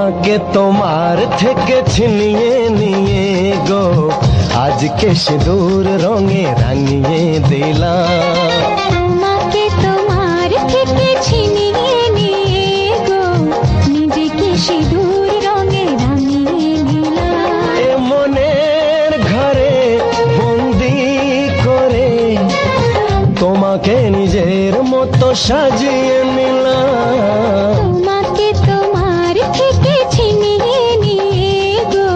তোমাকে তোমার থেকে ছিনিয়ে নিয়ে গো আজকে সিঁদুর রঙে রাঙিয়ে দিলাম। তোমাকে তোমার থেকে ছিনিয়ে নিয়ে গো নিজেকে সিঁদুর রঙে রাঙিয়ে নিলাম। এ মনের ঘরে বন্দি করে তোমাকে নিজের মতো সাজিয়ে নিলাম। তোমাকে তোমার থেকে ছিনিয়ে নিয়ে গো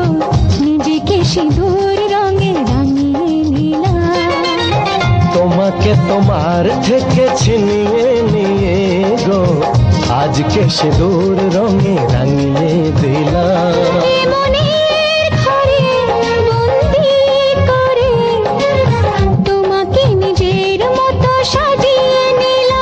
নিজেকে সিঁদুর রঙে রাঙিয়ে নিলাম। তোমাকে তোমার থেকে ছিনিয়ে নিয়ে গো আজকে সিঁদুর রঙে রাঙিয়ে দিলাম। এ মনের ঘরে বন্দি করে তোমাকে নিজের মতো সাজিয়ে নিলাম।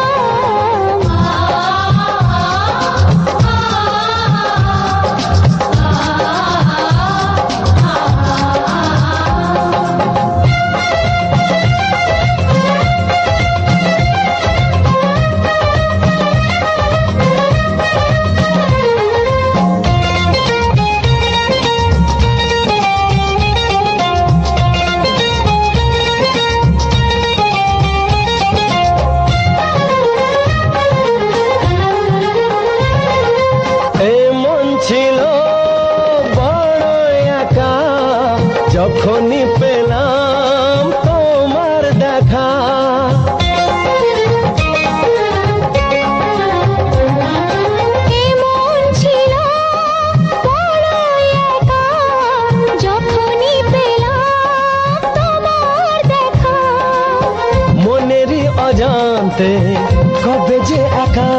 ছিল বড় একা যখনই পেলাম তোমার দেখা। এমন ছিল বড় একা যখনই পেলাম তোমার দেখা। মনেরই অজান্তে কবে যে একা